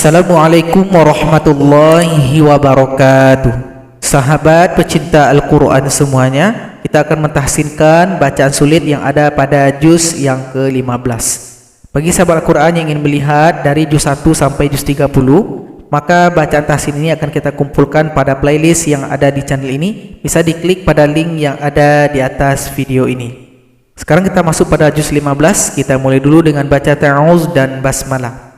Assalamualaikum warahmatullahi wabarakatuh. Sahabat pecinta Al-Quran semuanya, kita akan mentahsinkan bacaan sulit yang ada pada juz yang ke-15. Bagi sahabat Al-Quran yang ingin melihat dari juz 1 sampai juz 30, maka bacaan tahsin ini akan kita kumpulkan pada playlist yang ada di channel ini. Bisa diklik pada link yang ada di atas video ini. Sekarang kita masuk pada juz 15. Kita mulai dulu dengan baca ta'awuz dan basmalah.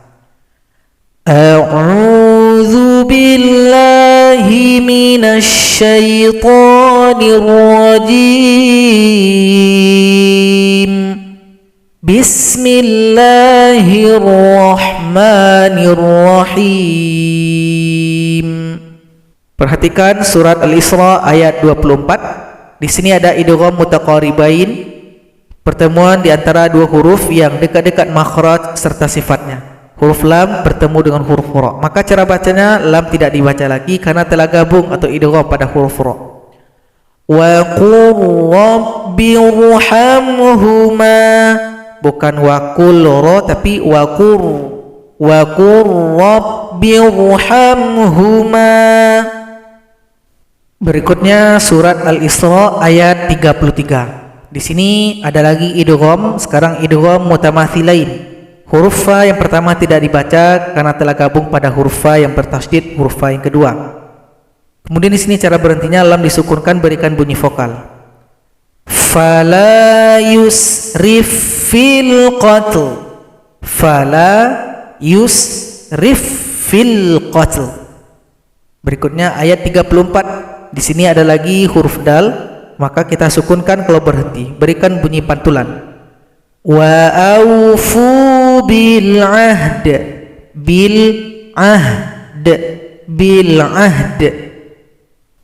A'udzu billahi minasy syaithanir rajim. Bismillahirrahmanirrahim. Perhatikan surat Al-Isra ayat 24. Di sini ada idgham mutaqaribain, pertemuan di antara dua huruf yang dekat-dekat makhraj serta sifatnya. Huruf lam bertemu dengan huruf ra. Maka cara bacanya lam tidak dibaca lagi karena telah gabung atau idgham pada huruf ra. Wa qur rabbirhamhuma, bukan wa qul ra tapi wa qur rabbirhamhuma. Berikutnya surat Al-Isra ayat 33. Di sini ada lagi idgham, sekarang idgham mutamathilain. Huruf fa yang pertama tidak dibaca karena telah gabung pada huruf fa yang bertasydid huruf fa yang kedua. Kemudian di sini cara berhentinya lam disukunkan, berikan bunyi vokal. Fala yusrif fil qatl. Fala yusrif fil qatl. Berikutnya ayat 34. Di sini ada lagi huruf dal, maka kita sukunkan kalau berhenti. Berikan bunyi pantulan. Wa aufu bil ahd, bil ahd, bil ahd.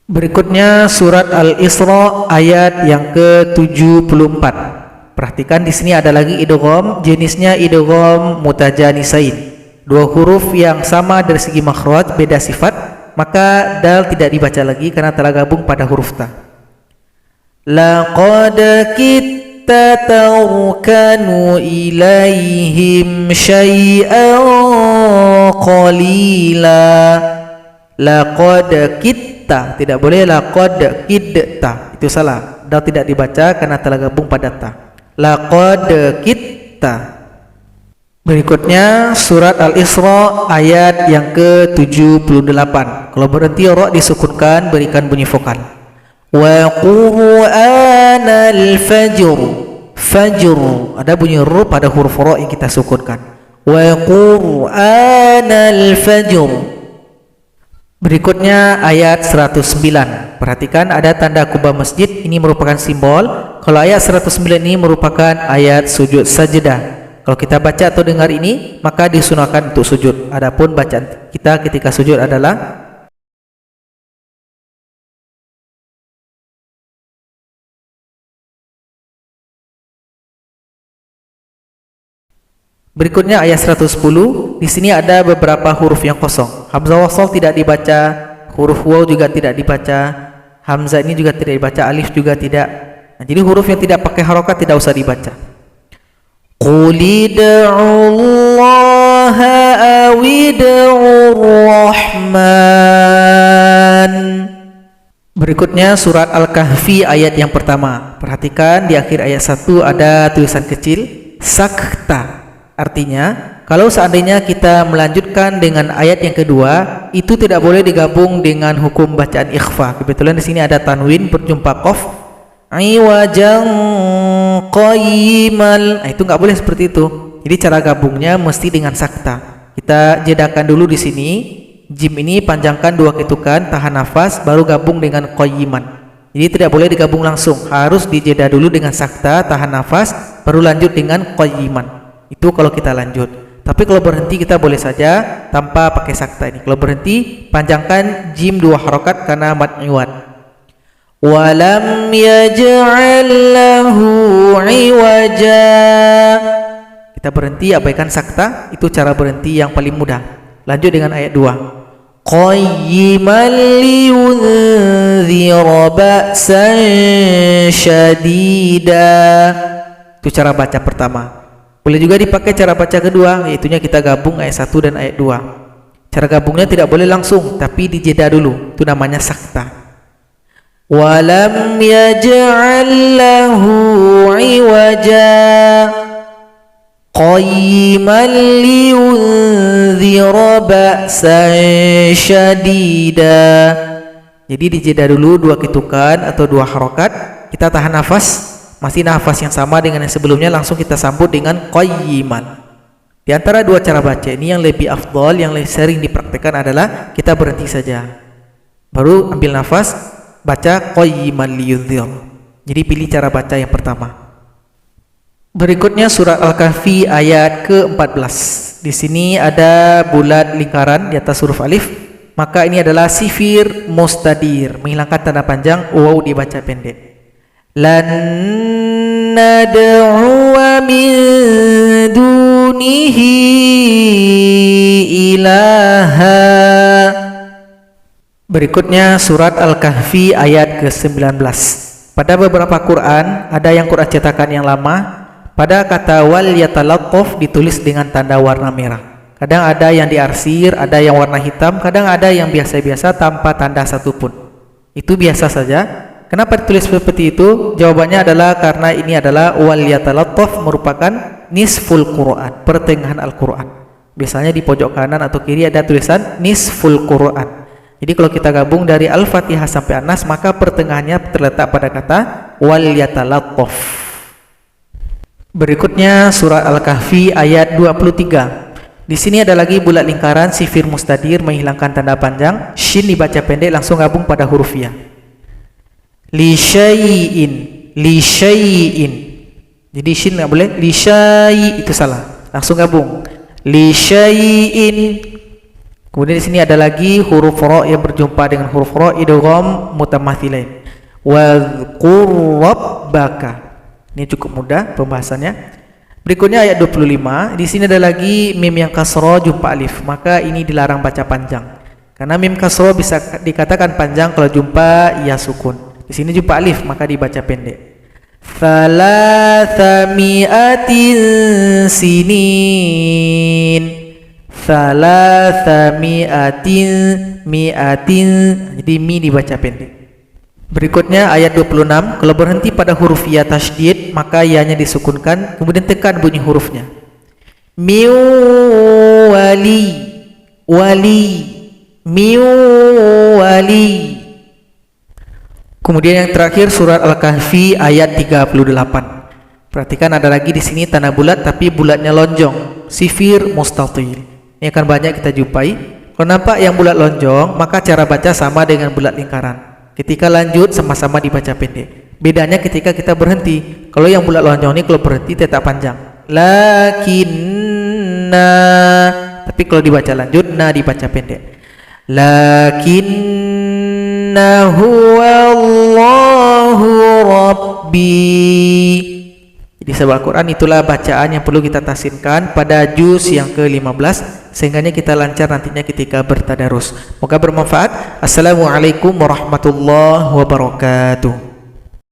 Berikutnya surat Al-Isra ayat yang ke-74. Perhatikan di sini ada lagi idgham, jenisnya idgham mutajanisain. Dua huruf yang sama dari segi makhraj, beda sifat, maka dal tidak dibaca lagi karena telah gabung pada huruf ta. Laqad tarkanu ilaihim syai'an qalila. Laqad kitta, tidak boleh laqad kidta, itu salah. Dal tidak dibaca karena telah gabung pada ta. Laqad kitta. Berikutnya surat Al-Isra ayat yang ke-78. Kalau berhenti ra disukunkan, berikan bunyi vokal. Wa qur'anal fajr. Fajr ada bunyi ru pada huruf ra yang kita sukunkan. Wa qur'anal fajr. Berikutnya ayat 109. Perhatikan ada tanda kubah masjid, ini merupakan simbol. Kalau ayat 109 ini merupakan ayat sujud sajdah. Kalau kita baca atau dengar ini, maka disunahkan untuk sujud. Adapun bacaan kita ketika sujud adalah berikutnya ayat 110. Di sini ada beberapa huruf yang kosong. Hamzah wasal tidak dibaca, huruf waw juga tidak dibaca, hamzah ini juga tidak dibaca, alif juga tidak. Nah, jadi huruf yang tidak pakai harokat tidak usah dibaca. Qul id'ullaha awid'ur rahman. Berikutnya surat Al-Kahfi ayat yang pertama. Perhatikan di akhir ayat 1 ada tulisan kecil sakta. Artinya, kalau seandainya kita melanjutkan dengan ayat yang kedua, itu tidak boleh digabung dengan hukum bacaan ikhfa. Kebetulan di sini ada tanwin berjumpa qaf. Iwajan qayyimal. Nah, itu nggak boleh seperti itu. Jadi cara gabungnya mesti dengan sakta. Kita jedakan dulu di sini. Jim ini panjangkan dua ketukan, tahan nafas, baru gabung dengan qayyiman. Jadi tidak boleh digabung langsung. Harus dijeda dulu dengan sakta, tahan nafas, baru lanjut dengan qayyiman. Itu kalau kita lanjut. Tapi kalau berhenti kita boleh saja tanpa pakai sakta ini. Kalau berhenti panjangkan jim dua harokat karena mad iwad. Walam yaj'al lahu iwaja. Kita berhenti, abaikan sakta. Itu cara berhenti yang paling mudah. Lanjut dengan ayat 2. Qayyiman liyunzira ba'san syadida. Itu cara baca pertama. Boleh juga dipakai cara baca kedua, yaitunya kita gabung ayat 1 dan ayat 2. Cara gabungnya tidak boleh langsung, tapi dijeda dulu. Itu namanya sakta. Walam yaj'al lahu 'iwaja qayyiman liyunzira ba'san syadida. Jadi dijeda dulu 2 ketukan atau 2 harokat. Kita tahan nafas, masih nafas yang sama dengan yang sebelumnya, langsung kita sambut dengan qayyiman. Di antara 2 cara baca ini yang lebih afdal, yang lebih sering dipraktikkan adalah kita berhenti saja, baru ambil nafas, baca qayyiman liyunzir. Jadi pilih cara baca yang pertama. Berikutnya surat Al-Kahfi ayat ke-14. Di sini ada bulat lingkaran di atas huruf alif, maka ini adalah sifir mustadir, menghilangkan tanda panjang, waw dibaca pendek. Lan nad'uwa min dunihi ilaha. Berikutnya surat Al-Kahfi ayat ke-19. Pada beberapa Quran, ada yang Quran cetakan yang lama, pada kata wal yatalattaf ditulis dengan tanda warna merah. Kadang ada yang diarsir, ada yang warna hitam, kadang ada yang biasa-biasa tanpa tanda satupun. Itu biasa saja. Kenapa ditulis seperti itu? Jawabannya adalah karena ini adalah wal yatalattaf merupakan nisful Quran, pertengahan Al-Quran. Biasanya di pojok kanan atau kiri ada tulisan nisful Quran. Jadi kalau kita gabung dari Al-Fatihah sampai An-Nas, maka pertengahannya terletak pada kata wal yatalattaf. Berikutnya surat Al-Kahfi ayat 23. Di sini ada lagi bulat lingkaran sifir mustadir, menghilangkan tanda panjang, shin dibaca pendek, langsung gabung pada huruf ya. Li syai'in, li syai'in. Jadi shin enggak boleh, li syai' itu salah. Langsung gabung. Li syai'in. Kemudian di sini ada lagi huruf ra yang berjumpa dengan huruf ra idgham mutamathilain. Wadhkur rabbaka. Ini cukup mudah pembahasannya. Berikutnya ayat 25. Di sini ada lagi mim yang kasra jumpa alif, maka ini dilarang baca panjang. Karena mim kasra bisa dikatakan panjang kalau jumpa ya sukun. Di sini jumpa alif, maka dibaca pendek. Thalathami'atin sinin. Thalathami'atin mi'atin. Jadi mi dibaca pendek. Berikutnya ayat 26. Kalau berhenti pada huruf ya tasydid, maka ya-nya disukunkan, kemudian tekan bunyi hurufnya. Miu wali, wali, miu wali. Kemudian yang terakhir surat Al-Kahfi ayat 38. Perhatikan ada lagi di sini tanda bulat, tapi bulatnya lonjong, sifir mustatil. Ini akan banyak kita jumpai. Kalau nampak yang bulat lonjong, maka cara baca sama dengan bulat lingkaran. Ketika lanjut sama-sama dibaca pendek. Bedanya ketika kita berhenti. Kalau yang bulat lonjong ini kalau berhenti tetap panjang. Lakinna. Tapi kalau dibaca lanjut, na dibaca pendek. Lakinna huwallahu rabbi. Jadi sebab Al-Quran itulah bacaan yang perlu kita tahsinkan pada juz yang ke-15, sehingga kita lancar nantinya ketika bertadarus. Semoga bermanfaat. Assalamualaikum warahmatullahi wabarakatuh.